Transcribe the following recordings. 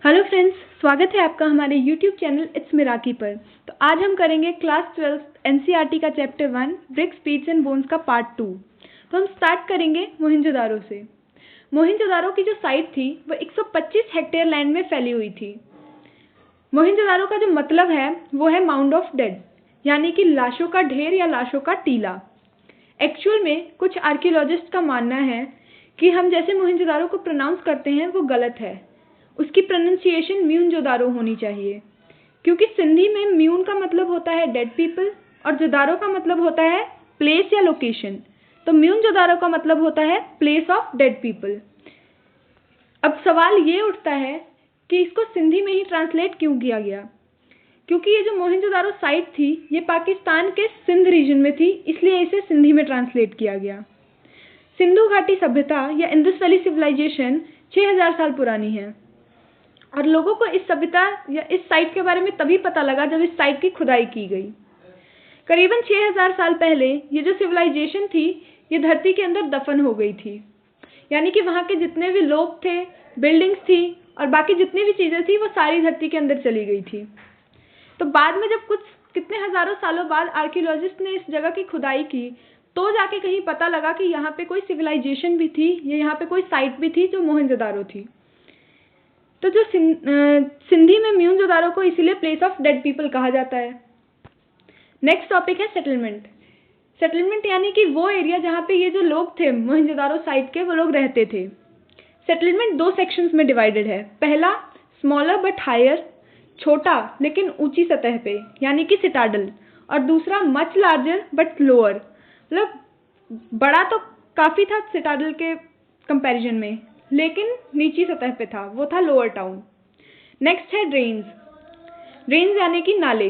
Hello friends, स्वागत है आपका हमारे यूट्यूब चैनल इट्स मिराकी पर। तो आज हम करेंगे क्लास 12 एनसीईआरटी का chapter 1 bricks, beads and bones का पार्ट 2। तो हम स्टार्ट करेंगे मोहनजोदारो से। मोहनजोदारो की जो साइट थी वो 125 हेक्टेयर लैंड में फैली हुई थी। मोहनजोदारो का जो मतलब है वो है माउंड ऑफ डेड, यानी कि लाशों का ढेर या लाशों का टीला। एक्चुअल में कुछ आर्कियोलॉजिस्ट का मानना है कि हम जैसे मोहनजोदारो को प्रोनाउंस करते हैं वो गलत है। उसकी प्रोनाउंसिएशन म्यूनजोदारो होनी चाहिए, क्योंकि सिंधी में म्यून का मतलब होता है डेड पीपल और जोदारो का मतलब होता है प्लेस या लोकेशन। तो म्यूनजोदारो का मतलब होता है प्लेस ऑफ डेड पीपल। अब सवाल ये उठता है कि इसको सिंधी में ही ट्रांसलेट क्यों किया गया, क्योंकि ये जो मोहनजोदारो साइट थी ये पाकिस्तान के सिंध रीजन में थी, इसलिए इसे सिंधी में ट्रांसलेट किया गया। सिंधु घाटी सभ्यता या इंडस वैली सिविलाइजेशन 6000 साल पुरानी है और लोगों को इस सभ्यता या इस साइट के बारे में तभी पता लगा जब इस साइट की खुदाई की गई। करीबन 6000 साल पहले ये जो सिविलाइजेशन थी ये धरती के अंदर दफन हो गई थी, यानी कि वहाँ के जितने भी लोग थे, बिल्डिंग्स थी और बाकी जितनी भी चीज़ें थी वो सारी धरती के अंदर चली गई थी। तो बाद में जब कितने हज़ारों सालों बाद आर्कियोलॉजिस्ट ने इस जगह की खुदाई की तो जाके कहीं पता लगा कि यहाँ पे कोई सिविलाइजेशन भी थी या यहाँ पे कोई साइट भी थी जो मोहनजोदारो थी। तो जो सिंधी में म्यूनजोदारो को इसीलिए प्लेस ऑफ डेड पीपल कहा जाता है। नेक्स्ट टॉपिक है सेटलमेंट। सेटलमेंट यानी कि वो एरिया जहाँ पे ये जो लोग थे मोहनजोदारो साइट के, वो लोग रहते थे। सेटलमेंट 2 सेक्शंस में डिवाइडेड है। पहला स्मॉलर बट हायर, छोटा लेकिन ऊंची सतह पे, यानी कि सिटाडल, और दूसरा मच लार्जर बट लोअर, मतलब बड़ा तो काफ़ी था सिटाडल के कंपैरिजन में, लेकिन नीची सतह पे था, वो था लोअर टाउन। नेक्स्ट है ड्रेन्स। ड्रेन्स यानी कि नाले।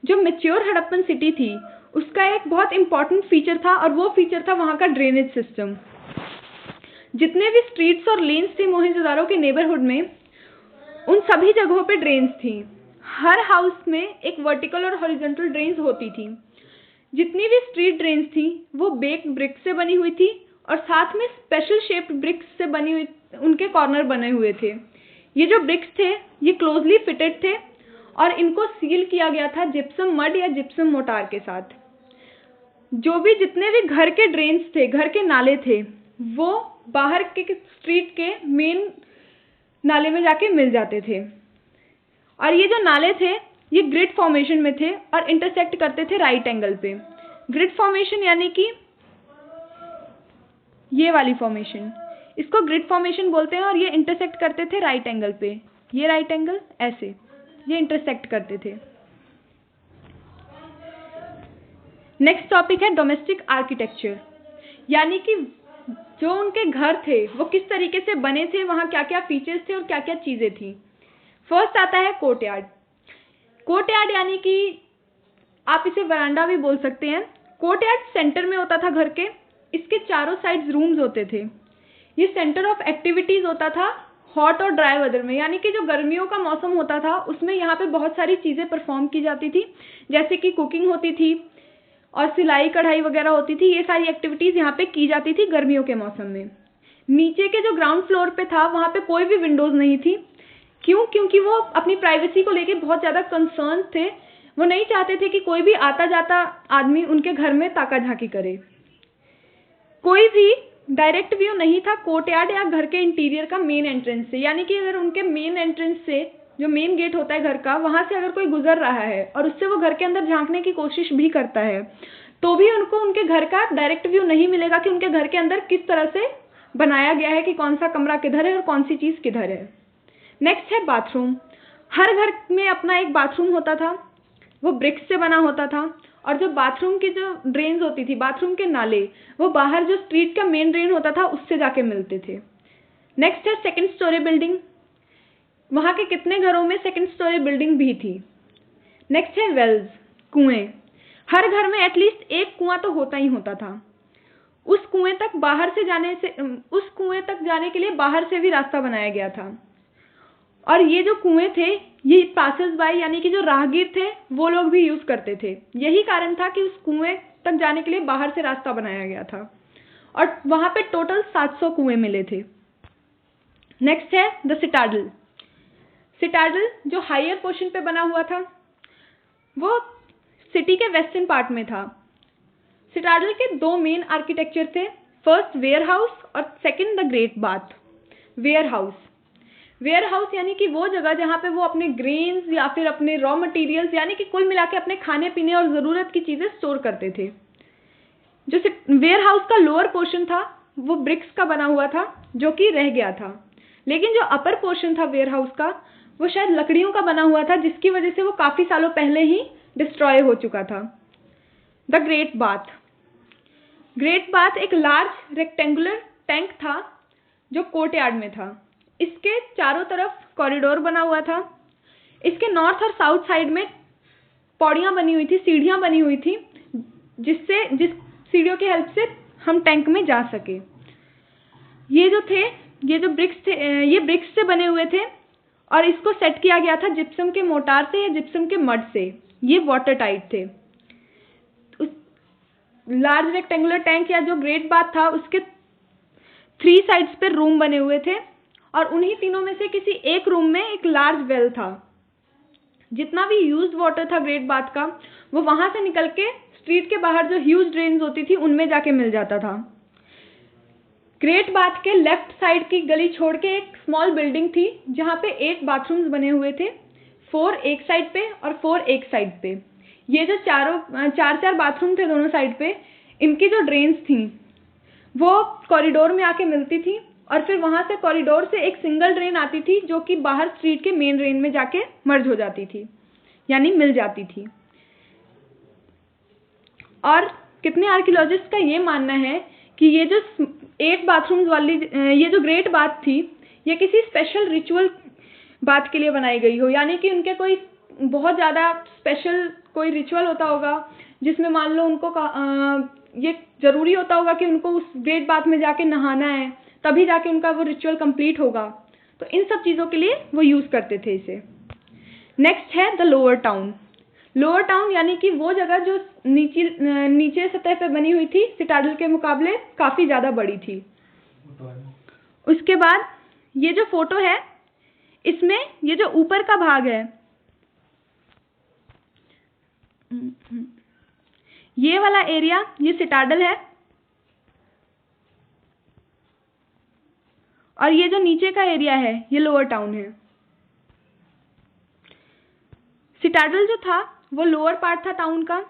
जो मैच्योर हड़प्पन सिटी थी उसका एक बहुत इंपॉर्टेंट फीचर था और वो फीचर था वहाँ का ड्रेनेज सिस्टम। जितने भी स्ट्रीट्स और लेन्स थे मोहनजोदारो के नेबरहुड में, उन सभी जगहों पे ड्रेन्स थी। हर हाउस में एक वर्टिकल और हॉरिजॉन्टल ड्रेन्स होती थी। जितनी भी स्ट्रीट ड्रेन्स थी वो बेक्ड ब्रिक से बनी हुई थी और साथ में स्पेशल शेप्ड ब्रिक्स से बनी हुई उनके कॉर्नर बने हुए थे। ये जो ब्रिक्स थे ये क्लोजली फिटेड थे और इनको सील किया गया था जिप्सम मड या जिप्सम मोटार के साथ। जो भी जितने भी घर के ड्रेन्स थे, घर के नाले थे, वो बाहर के स्ट्रीट के मेन नाले में जाके मिल जाते थे। और ये जो नाले थे ये ग्रिड फॉर्मेशन में थे और इंटरसेक्ट करते थे राइट एंगल पे। ग्रिड फॉर्मेशन यानी कि ये वाली फॉर्मेशन, इसको ग्रिड फॉर्मेशन बोलते हैं, और ये इंटरसेक्ट करते थे राइट एंगल पे। ये राइट एंगल ऐसे ये इंटरसेक्ट करते थे। नेक्स्ट टॉपिक है डोमेस्टिक आर्किटेक्चर, यानी कि जो उनके घर थे वो किस तरीके से बने थे, वहाँ क्या क्या फीचर्स थे और क्या क्या चीज़ें थी। फर्स्ट आता है कोर्टयार्ड। कोर्टयार्ड यानी कि आप इसे वरांडा भी बोल सकते हैं। कोर्टयार्ड सेंटर में होता था घर के, इसके चारों साइड्स रूम्स होते थे। ये सेंटर ऑफ एक्टिविटीज़ होता था हॉट और ड्राई वेदर में, यानी कि जो गर्मियों का मौसम होता था उसमें यहाँ पे बहुत सारी चीज़ें परफॉर्म की जाती थी, जैसे कि कुकिंग होती थी और सिलाई कढ़ाई वगैरह होती थी। ये सारी एक्टिविटीज़ यहाँ पे की जाती थी गर्मियों के मौसम में। नीचे के जो ग्राउंड फ्लोर पे था वहाँ पे कोई भी विंडोज़ नहीं थी। क्यों? क्योंकि वो अपनी प्राइवेसी को लेके बहुत ज़्यादा कंसर्न थे। वो नहीं चाहते थे कि कोई भी आता जाता आदमी उनके घर में ताका झाकी करे। कोई भी डायरेक्ट व्यू नहीं था कोर्टयार्ड या घर के इंटीरियर का मेन एंट्रेंस से, यानी कि अगर उनके मेन एंट्रेंस से जो मेन गेट होता है घर का, वहाँ से अगर कोई गुजर रहा है और उससे वो घर के अंदर झांकने की कोशिश भी करता है तो भी उनको उनके घर का डायरेक्ट व्यू नहीं मिलेगा कि उनके घर के अंदर किस तरह से बनाया गया है, कि कौन सा कमरा किधर है और कौन सी चीज़ किधर है। नेक्स्ट है बाथरूम। हर घर में अपना एक बाथरूम होता था, वो ब्रिक्स से बना होता था, और जो बाथरूम की जो ड्रेन्स होती थी, बाथरूम के नाले, वो बाहर जो स्ट्रीट का मेन ड्रेन होता था उससे जाके मिलते थे। नेक्स्ट है सेकंड स्टोरी बिल्डिंग। वहाँ के कितने घरों में सेकंड स्टोरी बिल्डिंग भी थी। नेक्स्ट है वेल्स, कुएं। हर घर में एटलीस्ट एक कुआं तो होता ही होता था। उस कुएं तक जाने के लिए बाहर से भी रास्ता बनाया गया था। और ये जो कुएं थे ये पासेस बाय यानी कि जो राहगीर थे वो लोग भी यूज़ करते थे। यही कारण था कि उस कुएं तक जाने के लिए बाहर से रास्ता बनाया गया था और वहाँ पे टोटल 700 कुएं मिले थे। नेक्स्ट है द सिटाडल। सिटाडल जो हायर पोर्शन पे बना हुआ था वो सिटी के वेस्टर्न पार्ट में था। सिटाडल के दो मेन आर्किटेक्चर थे, फर्स्ट वेयर हाउस और second the great bath. Warehouse यानी कि वो जगह जहाँ पे वो अपने ग्रेन्स या फिर अपने रॉ मटेरियल्स यानी कि कुल मिला के अपने खाने पीने और ज़रूरत की चीज़ें स्टोर करते थे। जो वेयर हाउस का लोअर पोर्शन था वो ब्रिक्स का बना हुआ था जो कि रह गया था, लेकिन जो अपर पोर्शन था वेयर हाउस का वो शायद लकड़ियों का बना हुआ था, जिसकी वजह से वो काफ़ी सालों पहले ही डिस्ट्रॉय हो चुका था। द ग्रेट बाथ एक लार्ज रेक्टेंगुलर टैंक था जो कोर्टयार्ड में था। इसके चारों तरफ कॉरिडोर बना हुआ था। इसके नॉर्थ और साउथ साइड में पौड़ियाँ बनी हुई थी, सीढ़ियाँ बनी हुई थी, जिस सीढ़ियों की हेल्प से हम टैंक में जा सके। ये जो ब्रिक्स थे ये ब्रिक्स से बने हुए थे और इसको सेट किया गया था जिप्सम के मोटार से या जिप्सम के मड से। ये वाटर टाइट थे। लार्ज रेक्टेंगुलर टैंक या जो ग्रेट बाथ था उसके 3 साइड्स पे रूम बने हुए थे और उन्हीं तीनों में से किसी एक रूम में एक लार्ज वेल था। जितना भी यूज्ड वाटर था ग्रेट बाथ का वो वहां से निकल के स्ट्रीट के बाहर जो ह्यूज ड्रेन्स होती थी उनमें जाके मिल जाता था। ग्रेट बाथ के लेफ्ट साइड की गली छोड़ के एक स्मॉल बिल्डिंग थी जहाँ पे 8 बाथरूम्स बने हुए थे, 4 एक साइड पे और 4 एक साइड पे। ये जो चार बाथरूम थे दोनों साइड पे, इनकी जो ड्रेन्स थी वो कॉरिडोर में आके मिलती थी और फिर वहां से कॉरिडोर से एक सिंगल ड्रेन आती थी जो कि बाहर स्ट्रीट के मेन ड्रेन में जाके मर्ज हो जाती थी यानी मिल जाती थी। और कितने आर्कियोलॉजिस्ट का ये मानना है कि ये जो 8 बाथरूम्स वाली ये जो ग्रेट बाथ थी ये किसी स्पेशल रिचुअल बात के लिए बनाई गई हो, यानी कि उनके कोई बहुत ज़्यादा स्पेशल कोई रिचुअल होता होगा जिसमें मान लो उनको ये ज़रूरी होता होगा कि उनको उस ग्रेट बाथ में जाके नहाना है, तभी जाके उनका वो रिचुअल कंप्लीट होगा। तो इन सब चीज़ों के लिए वो यूज़ करते थे इसे। नेक्स्ट है द लोअर टाउन यानी कि वो जगह जो नीचे सतह पे बनी हुई थी, सिटाडल के मुकाबले काफ़ी ज़्यादा बड़ी थी। उसके बाद ये जो फोटो है इसमें ये जो ऊपर का भाग है ये वाला एरिया ये सिटाडल है और ये जो नीचे का एरिया है ये लोअर टाउन है। सिटाडल जो था वो लोअर पार्ट था टाउन का,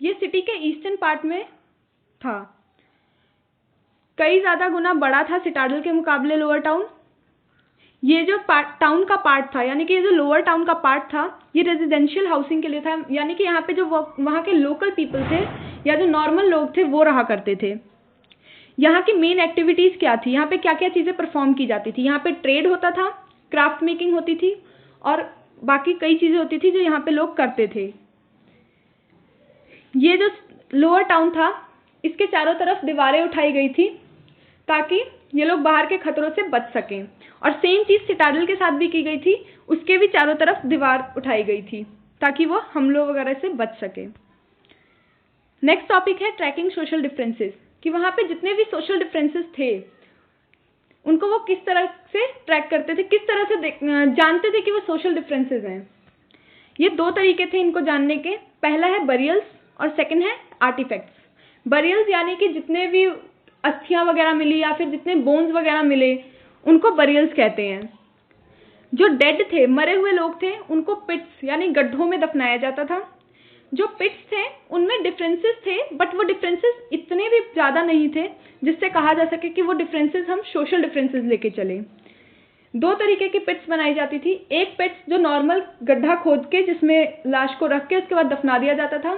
ये सिटी के ईस्टर्न पार्ट में था। कई ज़्यादा गुना बड़ा था सिटाडल के मुकाबले लोअर टाउन। ये जो टाउन का पार्ट था यानी कि ये जो लोअर टाउन का पार्ट था ये रेजिडेंशियल हाउसिंग के लिए था, यानी कि यहाँ पे जो वहाँ के लोकल पीपल थे या जो नॉर्मल लोग थे वो रहा करते थे। यहाँ की मेन एक्टिविटीज़ क्या थी, यहाँ पे क्या क्या चीज़ें परफॉर्म की जाती थी। यहाँ पे ट्रेड होता था, क्राफ्ट मेकिंग होती थी और बाकी कई चीज़ें होती थी जो यहाँ पे लोग करते थे। ये जो लोअर टाउन था इसके चारों तरफ दीवारें उठाई गई थी ताकि ये लोग बाहर के खतरों से बच सकें, और सेम चीज़ सिटाडल के साथ भी की गई थी, उसके भी चारों तरफ दीवार उठाई गई थी ताकि वो हमलों वगैरह से बच सके। नेक्स्ट टॉपिक है ट्रैकिंग सोशल डिफरेंसेस, कि वहाँ पे जितने भी सोशल डिफरेंसेस थे उनको वो किस तरह से ट्रैक करते थे, किस तरह से जानते थे कि वो सोशल डिफरेंसेस हैं। ये 2 तरीके थे इनको जानने के, पहला है बरियल्स और सेकंड है आर्टिफैक्ट्स। बरियल्स यानी कि जितने भी अस्थियां वगैरह मिली या फिर जितने बोन्स वगैरह मिले उनको बरियल्स कहते हैं। जो डेड थे, मरे हुए लोग थे, उनको पिट्स यानी गड्ढों में दफनाया जाता था। जो पिट्स थे उनमें डिफरेंसेस थे बट वो डिफरेंसेस इतने भी ज़्यादा नहीं थे जिससे कहा जा सके कि वो डिफरेंसेस हम सोशल डिफरेंसेस लेके चले। 2 तरीके की पिट्स बनाई जाती थी, एक पिट्स जो नॉर्मल गड्ढा खोद के जिसमें लाश को रख के उसके बाद दफना दिया जाता था,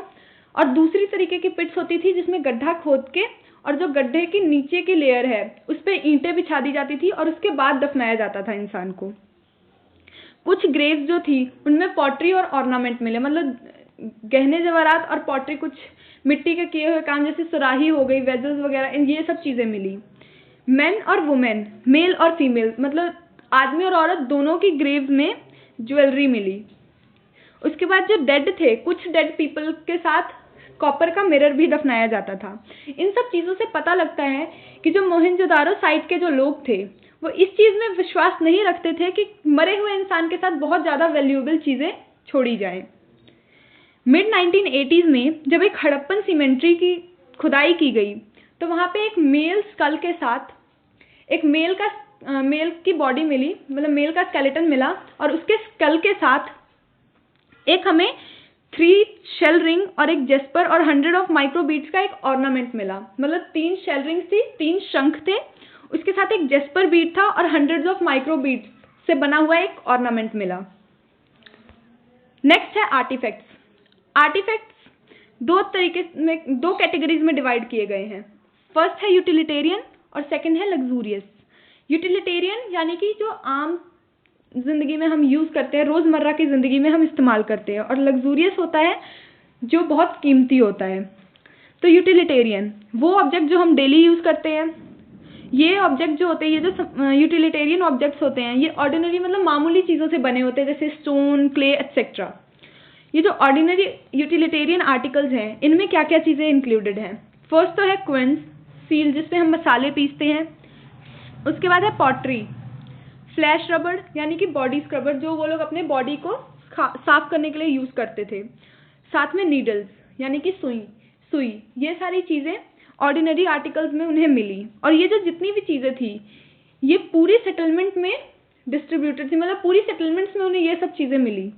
और दूसरी तरीके की पिट्स होती थी जिसमें गड्ढा खोद के और जो गड्ढे की नीचे की लेयर है उस पर ईंटें बिछा दी जाती थी और उसके बाद दफनाया जाता था इंसान को। कुछ ग्रेव्स जो थी उनमें पॉटरी और ऑर्नामेंट मिले, मतलब गहने जवाहरात और पॉटरी, कुछ मिट्टी के किए हुए काम जैसे सुराही हो गई, वेजल्स वगैरह, ये सब चीज़ें मिली। मेन और वुमेन, मेल और फीमेल, मतलब आदमी और औरत दोनों की ग्रेव्स में ज्वेलरी मिली। उसके बाद जो डेड थे, कुछ डेड पीपल के साथ कॉपर का मिरर भी दफनाया जाता था। इन सब चीज़ों से पता लगता है कि जो मोहनजोदारो साइट के जो लोग थे वो इस चीज़ में विश्वास नहीं रखते थे कि मरे हुए इंसान के साथ बहुत ज़्यादा वैल्यूएबल चीज़ें छोड़ी जाएं। मिड 1980s में जब एक हड़प्पन सीमेंट्री की खुदाई की गई तो वहाँ पे एक मेल स्कल के साथ एक मेल की बॉडी मिली, मतलब मेल का स्केलेटन मिला, और उसके स्कल के साथ एक हमें 3 शेल रिंग और एक जेस्पर और 100 ऑफ माइक्रो बीट्स का एक ऑर्नामेंट मिला। मतलब 3 शेल रिंग्स थी, 3 शंख थे, उसके साथ एक जेस्पर बीट था और 100 ऑफ माइक्रो बीट्स से बना हुआ एक ऑर्नामेंट मिला। नेक्स्ट है आर्टिफैक्ट्स। आर्टिफैक्ट्स दो कैटेगरीज में डिवाइड किए गए हैं। फर्स्ट है यूटिलिटेरियन और सेकंड है लग्जूरियस। यूटिलिटेरियन यानी कि जो आम जिंदगी में हम यूज करते हैं, रोजमर्रा की जिंदगी में हम इस्तेमाल करते हैं, और लग्जूरियस होता है जो बहुत कीमती होता है। तो यूटिलिटेरियन वो ऑब्जेक्ट जो हम डेली यूज करते हैं। ये ऑब्जेक्ट जो होते हैं, ये जो यूटिलिटेरियन ऑब्जेक्ट्स होते हैं, ये ऑर्डिनरी मतलब मामूली चीज़ों से बने होते हैं, जैसे स्टोन, क्ले एक्सेट्रा। ये जो ऑर्डिनरी यूटिलिटेरियन आर्टिकल्स हैं, इनमें क्या क्या चीज़ें इंक्लूडेड हैं। फर्स्ट तो है क्विंस, सील जिसपे हम मसाले पीसते हैं। उसके बाद है पॉटरी, फ्लैश रबड़ यानी कि बॉडी स्क्रबर जो वो लोग अपने बॉडी को साफ करने के लिए यूज़ करते थे। साथ में नीडल्स यानी कि सुई। ये सारी चीज़ें ऑर्डिनरी आर्टिकल्स में उन्हें मिली, और ये जो जितनी भी चीज़ें थी ये पूरी सेटलमेंट में डिस्ट्रीब्यूटेड थी, मतलब पूरी सेटलमेंट्स में उन्हें ये सब चीज़ें मिली।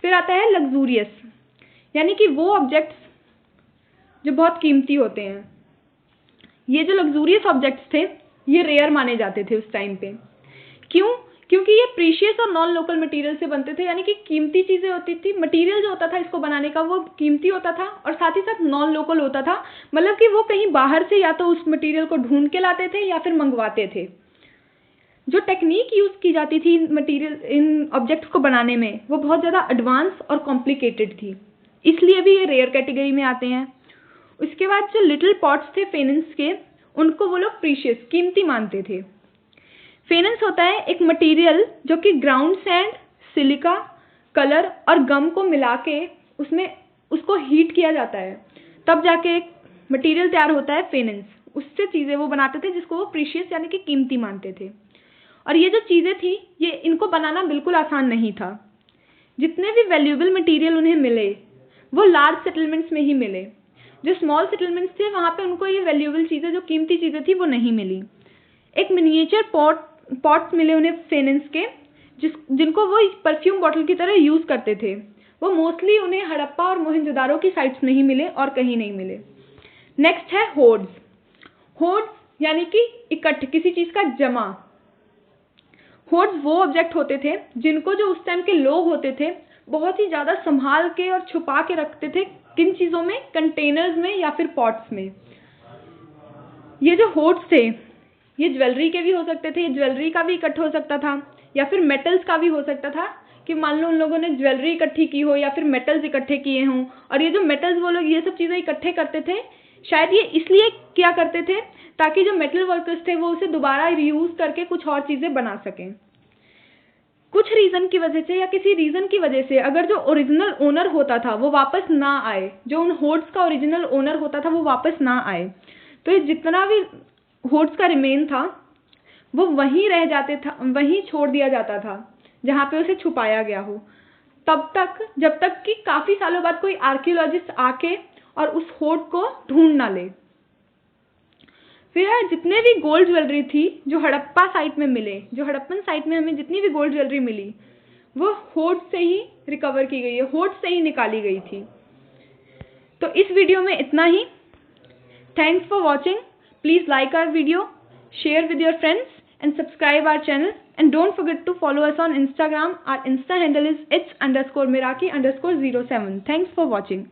फिर आता है लग्जूरियस, यानी कि वो ऑब्जेक्ट्स जो बहुत कीमती होते हैं। ये जो लग्जूरियस ऑब्जेक्ट्स थे ये रेयर माने जाते थे उस टाइम पे। क्यों? क्योंकि ये प्रीशियस और नॉन लोकल मटेरियल से बनते थे, यानी कि कीमती चीज़ें होती थी। मटेरियल जो होता था इसको बनाने का वो कीमती होता था और साथ ही साथ नॉन लोकल होता था, मतलब कि वो कहीं बाहर से या तो उस मटेरियल को ढूंढ के लाते थे या फिर मंगवाते थे। जो टेक्निक यूज़ की जाती थी इन ऑब्जेक्ट्स को बनाने में वो बहुत ज़्यादा एडवांस और कॉम्प्लिकेटेड थी, इसलिए भी ये रेयर कैटेगरी में आते हैं। उसके बाद जो लिटिल पॉट्स थे फेनेंस के, उनको वो लोग प्रीशियस कीमती मानते थे। फेनेंस होता है एक मटेरियल जो कि ग्राउंड सैंड, सिलिका, कलर और गम को मिला के उसको हीट किया जाता है, तब जाके एक मटेरियल तैयार होता है फेनेंस। उससे चीज़ें वो बनाते थे जिसको वो प्रीशियस यानी कि कीमती मानते थे। और ये जो चीज़ें थी ये इनको बनाना बिल्कुल आसान नहीं था। जितने भी वैल्यूएबल मटेरियल उन्हें मिले वो लार्ज सेटलमेंट्स में ही मिले। जो स्मॉल सेटलमेंट्स थे वहाँ पे उनको ये वैल्यूएबल चीज़ें जो कीमती चीज़ें थी वो नहीं मिली। एक मिनिएचर पॉट्स मिले उन्हें फेनेंस के, जिनको वो परफ्यूम बॉटल की तरह यूज़ करते थे। वो मोस्टली उन्हें हड़प्पा और मोहनजोदारो की साइट्स में ही मिले और कहीं नहीं मिले। नेक्स्ट है होर्ड्स यानी कि इकट्ठ, किसी चीज़ का जमा। होर्ड्स वो ऑब्जेक्ट होते थे जिनको जो उस टाइम के लोग होते थे बहुत ही ज़्यादा संभाल के और छुपा के रखते थे। किन चीज़ों में? कंटेनर्स में या फिर पॉट्स में। ये जो होर्ड्स थे ये ज्वेलरी के भी हो सकते थे, ज्वेलरी का भी इकट्ठा हो सकता था, या फिर मेटल्स का भी हो सकता था कि मान लो उन लोगों ने ज्वेलरी इकट्ठी की हो या फिर मेटल्स इकट्ठे किए हों। और ये जो मेटल्स वो लोग ये सब चीज़ें इकट्ठे करते थे, शायद ये इसलिए किया करते थे ताकि जो मेटल वर्कर्स थे वो उसे दोबारा रीयूज करके कुछ और चीज़ें बना सकें। कुछ रीज़न की वजह से या किसी रीज़न की वजह से अगर जो ओरिजिनल ओनर होता था वो वापस ना आए, जो उन होर्ड्स का ओरिजिनल ओनर होता था वो वापस ना आए, तो ये जितना भी होर्ड्स का रिमेन था वो वहीं रह जाते था, वहीं छोड़ दिया जाता था जहाँ पे उसे छुपाया गया हो, तब तक जब तक कि काफ़ी सालों बाद कोई आर्कियोलॉजिस्ट आके और उस होर्ड को ढूंढ ना ले। फिर जितने भी गोल्ड ज्वेलरी थी जो हड़प्पा साइट में मिले, जो हड़प्पन साइट में हमें जितनी भी गोल्ड ज्वेलरी मिली वो होर्ड से ही रिकवर की गई है, होर्ड से ही निकाली गई थी। तो इस वीडियो में इतना ही। Thanks for watching. Please like our video, share with your friends and subscribe our channel, and don't forget to follow us on Instagram. Our Insta handle is its_Miraki_07. Thanks for watching.